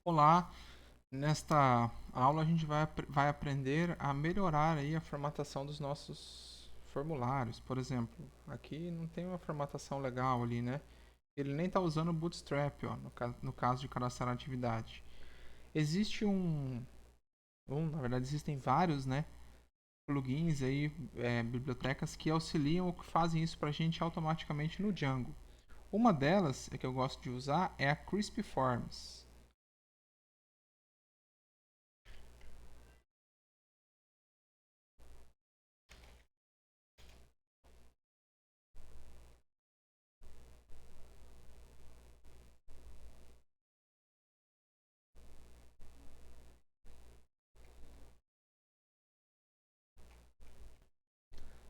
Olá, nesta aula a gente vai aprender a melhorar aí a formatação dos nossos formulários. Por exemplo, aqui não tem uma formatação legal ali, né? Ele nem está usando o Bootstrap, ó, no caso de cadastrar a atividade. Existe na verdade existem vários, né? Plugins aí, bibliotecas que auxiliam ou que fazem isso para a gente automaticamente no Django. Uma delas, que eu gosto de usar, é a Crispy Forms.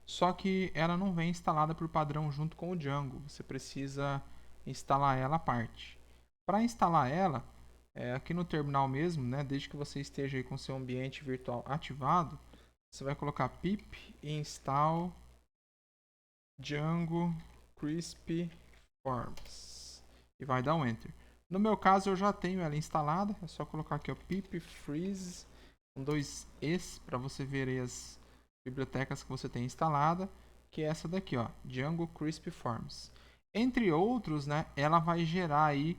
Só que ela não vem instalada por padrão junto com o Django. Você precisa instalar ela à parte. Para instalar ela, aqui no terminal mesmo, né, desde que você esteja aí com seu ambiente virtual ativado, você vai colocar pip install Django Crispy Forms e vai dar um enter. No meu caso, eu já tenho ela instalada. É só colocar aqui o pip freeze com dois es para você ver aí as bibliotecas que você tem instalada, que é essa daqui, ó, Django Crispy Forms. Entre outros, né, ela vai gerar aí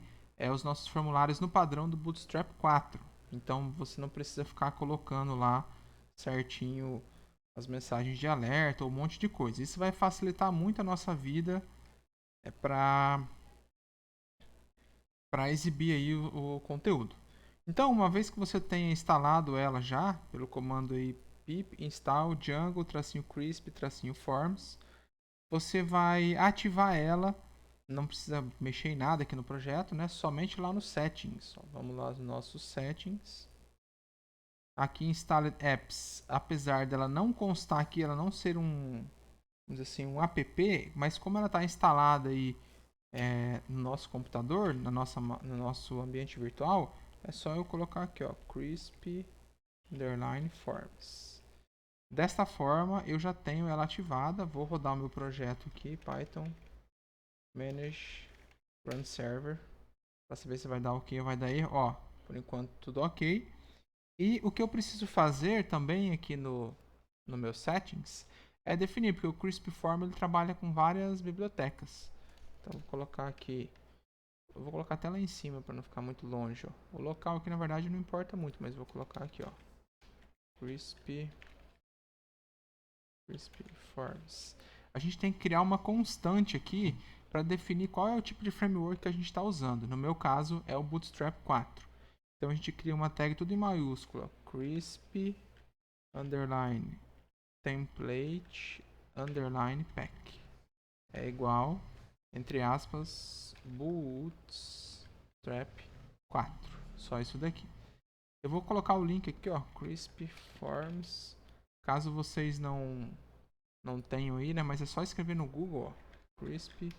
os nossos formulários no padrão do Bootstrap 4. Então você não precisa ficar colocando lá certinho as mensagens de alerta ou um monte de coisa. Isso vai facilitar muito a nossa vida para exibir aí o conteúdo. Então, uma vez que você tenha instalado ela já, pelo comando aí pip install django-crisp-forms, você vai ativar ela, não precisa mexer em nada aqui no projeto, né? Somente lá nos settings. Ó, vamos lá nos nossos settings. Aqui Installed Apps, apesar dela não constar aqui, ela não ser vamos dizer assim, um app, mas como ela está instalada aí no nosso computador, no nosso ambiente virtual, é só eu colocar aqui, ó, Crispy Underline Forms. Desta forma, eu já tenho ela ativada. Vou rodar o meu projeto aqui, Python Manage Run Server, para saber se vai dar ok ou vai dar erro. Ó, por enquanto tudo ok. E o que eu preciso fazer também aqui no meu settings é definir, porque o Crispy Form ele trabalha com várias bibliotecas. Então vou colocar aqui, eu vou colocar até lá em cima para não ficar muito longe, ó. O local aqui na verdade não importa muito, mas vou colocar aqui, ó, Crispy Forms. A gente tem que criar uma constante aqui para definir qual é o tipo de framework que a gente está usando. No meu caso é o Bootstrap 4. Então a gente cria uma tag tudo em maiúscula, Crispy underline template underline pack é igual, entre aspas, bootstrap 4. Só isso daqui. Eu vou colocar o link aqui, ó, Crispy Forms. Caso vocês não tenham aí, né, mas é só escrever no Google, ó, Crispy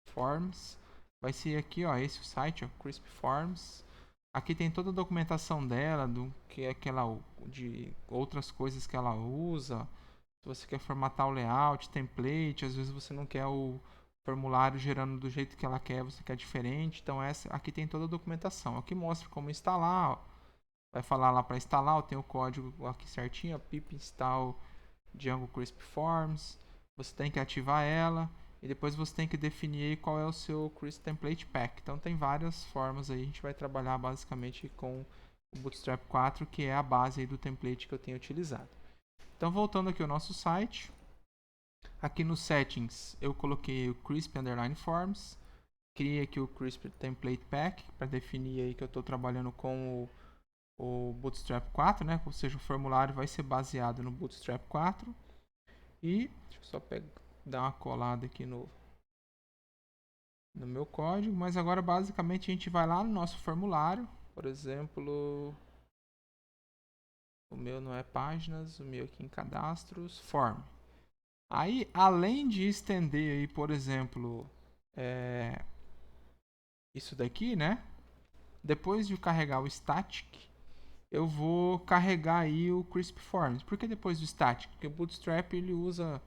Forms. Vai ser aqui, ó, esse o site, ó, Crispy Forms. Aqui tem toda a documentação dela, do que é que ela, de outras coisas que ela usa. Se você quer formatar o layout, template, às vezes você não quer o formulário gerando do jeito que ela quer, você quer diferente. Então aqui tem toda a documentação. Aqui mostra como instalar, ó. Vai falar lá para instalar, ó, tem o código aqui certinho, ó, pip install Django Crisp Forms. Você tem que ativar ela e depois você tem que definir qual é o seu Crisp Template Pack. Então tem várias formas aí, a gente vai trabalhar basicamente com o Bootstrap 4, que é a base aí do template que eu tenho utilizado. Então voltando aqui ao nosso site, aqui nos settings eu coloquei o Crisp Underline Forms, criei aqui o Crisp Template Pack para definir aí que eu estou trabalhando com o Bootstrap 4, né? Ou seja, o formulário vai ser baseado no Bootstrap 4. E deixa eu só dar uma colada aqui no meu código, mas agora basicamente a gente vai lá no nosso formulário, por exemplo, o meu não é páginas, o meu aqui em cadastros, form. Aí, além de estender aí, por exemplo, isso daqui, né? Depois de carregar o static, eu vou carregar aí o Crisp Forms. Por que depois do static? Porque o Bootstrap ele usa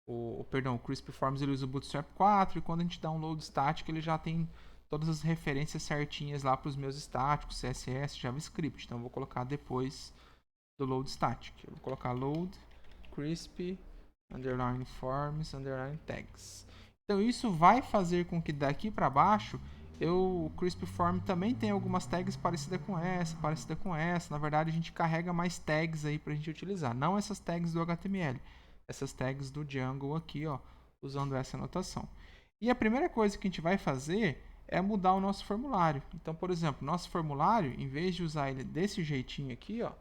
o Crisp Forms ele usa o Bootstrap 4 e quando a gente dá um load static ele já tem todas as referências certinhas lá para os meus estáticos, CSS, JavaScript. Então eu vou colocar depois do load static. Eu vou colocar load Crisp underline forms underline tags. Então isso vai fazer com que daqui para baixo o Crisp Form também tem algumas tags parecidas com essa. Na verdade, a gente carrega mais tags aí para a gente utilizar. Não essas tags do HTML, essas tags do Django aqui, ó, usando essa anotação. E a primeira coisa que a gente vai fazer é mudar o nosso formulário. Então, por exemplo, nosso formulário, em vez de usar ele desse jeitinho aqui, ó,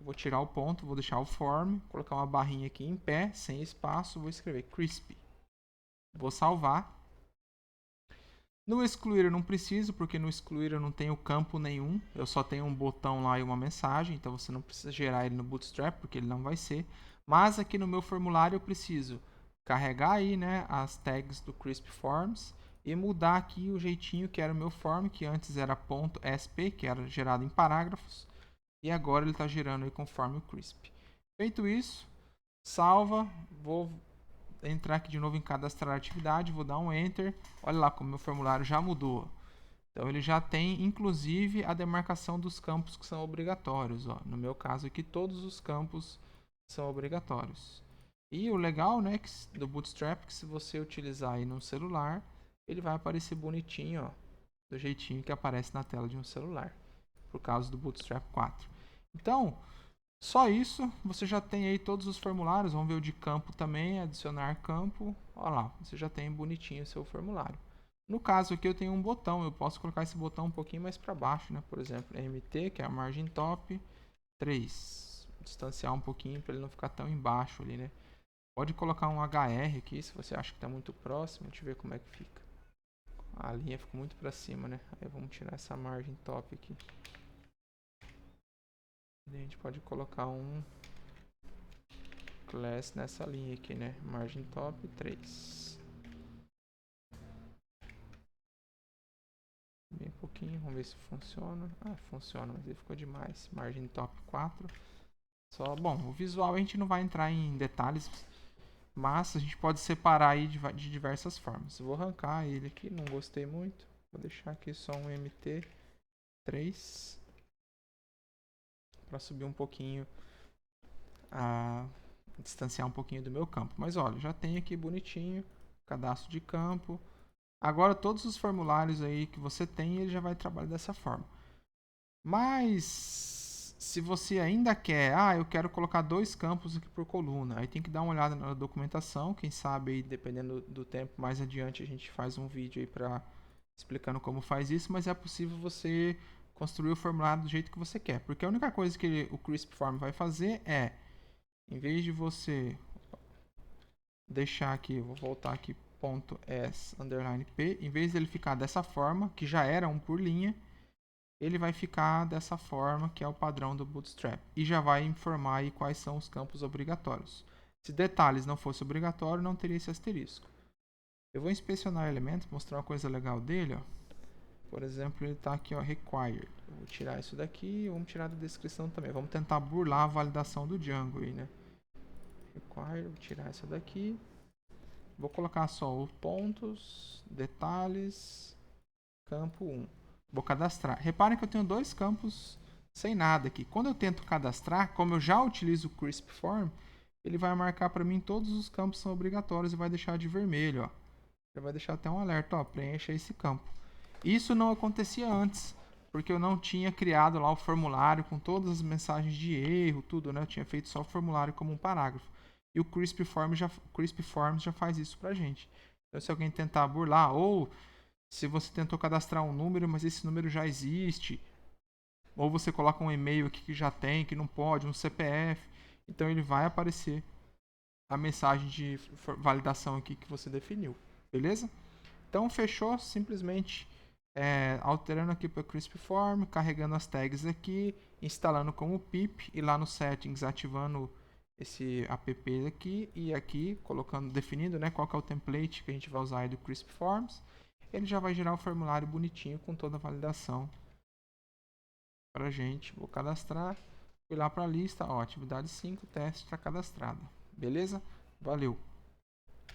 eu vou tirar o ponto, vou deixar o form, colocar uma barrinha aqui em pé, sem espaço, vou escrever Crisp. Vou salvar. No excluir eu não preciso, porque no excluir eu não tenho campo nenhum. Eu só tenho um botão lá e uma mensagem, então você não precisa gerar ele no Bootstrap, porque ele não vai ser. Mas aqui no meu formulário eu preciso carregar aí, né, as tags do Crisp Forms e mudar aqui o jeitinho que era o meu form, que antes era .sp, que era gerado em parágrafos, e agora ele está gerando aí conforme o Crisp. Feito isso, salva, vou entrar aqui de novo em cadastrar atividade, vou dar um Enter, olha lá como meu formulário já mudou. Então ele já tem inclusive a demarcação dos campos que são obrigatórios. Ó. No meu caso aqui, todos os campos são obrigatórios. E o legal, né, do Bootstrap, que se você utilizar aí no celular, ele vai aparecer bonitinho, ó, do jeitinho que aparece na tela de um celular, por causa do Bootstrap 4. Então, só isso, você já tem aí todos os formulários. Vamos ver o de campo também, adicionar campo. Olha lá, você já tem bonitinho o seu formulário. No caso aqui eu tenho um botão, eu posso colocar esse botão um pouquinho mais para baixo, né? Por exemplo, MT, que é a margem top, 3. Distanciar um pouquinho para ele não ficar tão embaixo ali, né? Pode colocar um HR aqui, se você acha que está muito próximo. Deixa eu ver como é que fica. A linha ficou muito para cima, né? Aí vamos tirar essa margem top aqui. A gente pode colocar um class nessa linha aqui, né? Margem top 3. Bem pouquinho, vamos ver se funciona. Ah, funciona, mas ele ficou demais. Margem top 4. Só, bom, o visual a gente não vai entrar em detalhes, mas a gente pode separar aí de diversas formas. Eu vou arrancar ele aqui, não gostei muito. Vou deixar aqui só um MT3 para subir um pouquinho, distanciar um pouquinho do meu campo. Mas olha, já tem aqui bonitinho, cadastro de campo. Agora todos os formulários aí que você tem, ele já vai trabalhar dessa forma. Mas se você ainda quer, eu quero colocar 2 campos aqui por coluna, aí tem que dar uma olhada na documentação, quem sabe aí, dependendo do tempo, mais adiante a gente faz um vídeo aí explicando como faz isso, mas é possível você construir o formulário do jeito que você quer, porque a única coisa que o Crisp Form vai fazer é, em vez de você deixar aqui, eu vou voltar aqui, .s_p, em vez dele ficar dessa forma, que já era um por linha, ele vai ficar dessa forma, que é o padrão do Bootstrap, e já vai informar aí quais são os campos obrigatórios. Se detalhes não fosse obrigatório, não teria esse asterisco. Eu vou inspecionar o elemento, mostrar uma coisa legal dele, ó. Por exemplo, ele está aqui, ó, required. Eu vou tirar isso daqui, vamos tirar da descrição também. Vamos tentar burlar a validação do Django aí, né? Required, vou tirar essa daqui. Vou colocar só os pontos, detalhes, campo 1. Vou cadastrar. Reparem que eu tenho 2 campos sem nada aqui. Quando eu tento cadastrar, como eu já utilizo o Crisp Form, ele vai marcar para mim todos os campos são obrigatórios e vai deixar de vermelho, ó. Ele vai deixar até um alerta, ó, preencha esse campo. Isso não acontecia antes, porque eu não tinha criado lá o formulário com todas as mensagens de erro, tudo, né? Eu tinha feito só o formulário como um parágrafo. E o Crisp Forms já faz isso pra gente. Então, se alguém tentar burlar, ou se você tentou cadastrar um número, mas esse número já existe, ou você coloca um e-mail aqui que já tem, que não pode, um CPF, então ele vai aparecer a mensagem de validação aqui que você definiu, beleza? Então, fechou, simplesmente alterando aqui para o Crisp Form, carregando as tags aqui, instalando como pip e lá no settings ativando esse app aqui e aqui colocando, definindo, né, qual que é o template que a gente vai usar aí do Crisp Forms. Ele já vai gerar o formulário bonitinho com toda a validação pra gente. Vou cadastrar, fui lá para a lista, ó, atividade 5, teste está cadastrada. Beleza? Valeu!